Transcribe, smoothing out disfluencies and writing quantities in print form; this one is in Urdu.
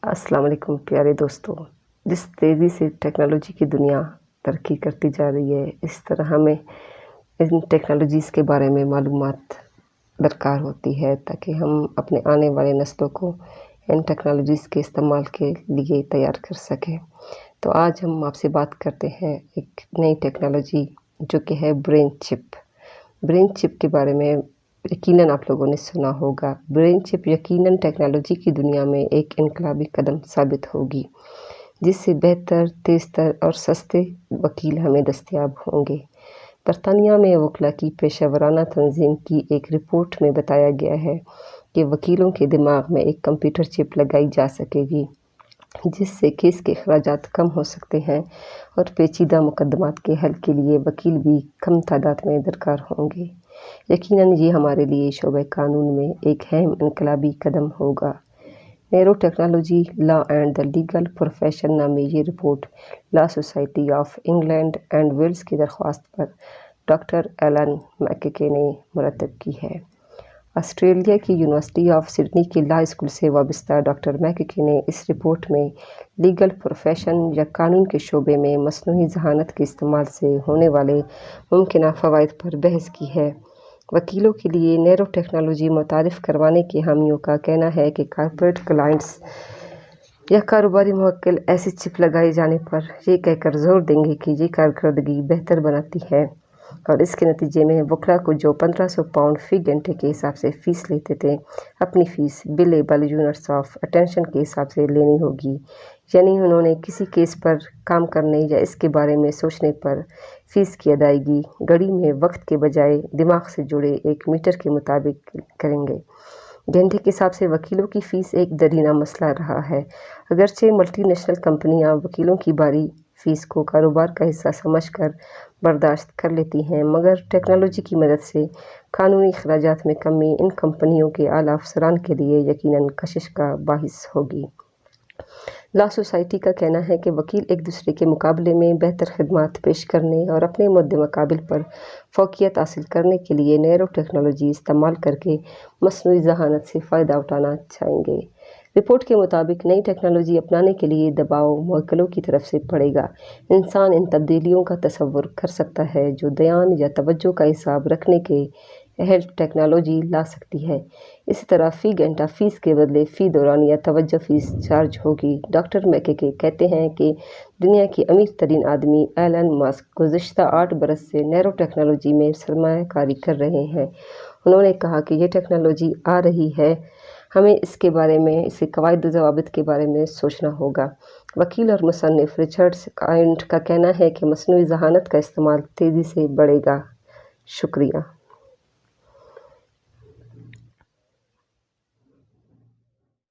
السلام علیکم پیارے دوستوں، جس تیزی سے ٹیکنالوجی کی دنیا ترقی کرتی جا رہی ہے، اس طرح ہمیں ان ٹیکنالوجیز کے بارے میں معلومات درکار ہوتی ہے تاکہ ہم اپنے آنے والے نسلوں کو ان ٹیکنالوجیز کے استعمال کے لیے تیار کر سکیں۔ تو آج ہم آپ سے بات کرتے ہیں ایک نئی ٹیکنالوجی جو کہ ہے برین چپ۔ برین چپ کے بارے میں یقیناً آپ لوگوں نے سنا ہوگا۔ برین چپ یقیناً ٹیکنالوجی کی دنیا میں ایک انقلابی قدم ثابت ہوگی، جس سے بہتر، تیز تر اور سستے وکیل ہمیں دستیاب ہوں گے۔ برطانیہ میں وکلاء کی پیشہ ورانہ تنظیم کی ایک رپورٹ میں بتایا گیا ہے کہ وکیلوں کے دماغ میں ایک کمپیوٹر چپ لگائی جا سکے گی، جس سے کیس کے اخراجات کم ہو سکتے ہیں اور پیچیدہ مقدمات کے حل کے لیے وکیل بھی کم تعداد میں درکار ہوں گے۔ یقیناً یہ ہمارے لیے شعبہ قانون میں ایک اہم انقلابی قدم ہوگا۔ Neuro technology, law and the legal profession نامی یہ report law society of England and Wales کی درخواست پر ڈاکٹر ایلن میککے نے مرتب کی ہے۔ آسٹریلیا کی یونیورسٹی آف سڈنی کے لا اسکول سے وابستہ ڈاکٹر میککے نے اس رپورٹ میں لیگل پروفیشن یا قانون کے شعبے میں مصنوعی ذہانت کے استعمال سے ہونے والے ممکنہ فوائد پر بحث کی ہے۔ وکیلوں کے لیے نیرو ٹیکنالوجی متعارف کروانے کے حامیوں کا کہنا ہے کہ کارپوریٹ کلائنٹس یا کاروباری موکل ایسی چپ لگائے جانے پر یہ کہہ کر زور دیں گے کہ یہ کارکردگی بہتر بناتی ہے، اور اس کے نتیجے میں وکلاء کو جو 1500 پاؤنڈ فی گھنٹے کے حساب سے فیس لیتے تھے، اپنی فیس بلیبل یونٹس آف اٹینشن کے حساب سے لینی ہوگی، یعنی انہوں نے کسی کیس پر کام کرنے یا اس کے بارے میں سوچنے پر فیس کی ادائیگی گھڑی میں وقت کے بجائے دماغ سے جڑے ایک میٹر کے مطابق کریں گے۔ گھنٹے کے حساب سے وکیلوں کی فیس ایک درینہ مسئلہ رہا ہے۔ اگرچہ ملٹی نیشنل کمپنیاں وکیلوں کی باری فیس کو کاروبار کا حصہ سمجھ کر برداشت کر لیتی ہیں، مگر ٹیکنالوجی کی مدد سے قانونی اخراجات میں کمی ان کمپنیوں کے اعلیٰ افسران کے لیے یقیناً کشش کا باعث ہوگی۔ لا سوسائٹی کا کہنا ہے کہ وکیل ایک دوسرے کے مقابلے میں بہتر خدمات پیش کرنے اور اپنے مد مقابل پر فوقیت حاصل کرنے کے لیے نیرو ٹیکنالوجی استعمال کر کے مصنوعی ذہانت سے فائدہ اٹھانا چاہیں گے۔ رپورٹ کے مطابق نئی ٹیکنالوجی اپنانے کے لیے دباؤ موکلوں کی طرف سے پڑے گا۔ انسان ان تبدیلیوں کا تصور کر سکتا ہے جو دھیان یا توجہ کا حساب رکھنے کے اہل ٹیکنالوجی لا سکتی ہے۔ اسی طرح فی گھنٹہ فیس کے بدلے فی دوران یا توجہ فیس چارج ہوگی۔ ڈاکٹر میککے کہتے ہیں کہ دنیا کے امیر ترین آدمی ایلن ماسک گزشتہ 8 برس سے نیرو ٹیکنالوجی میں سرمایہ کاری کر رہے ہیں۔ انہوں نے کہا کہ یہ ٹیکنالوجی آ رہی ہے، ہمیں اس کے بارے میں، اس کے قواعد و ضوابط کے بارے میں سوچنا ہوگا۔ وکیل اور مصنف رچرڈ کائنٹ کا کہنا ہے کہ مصنوعی ذہانت کا استعمال تیزی سے بڑھے گا۔ شکریہ۔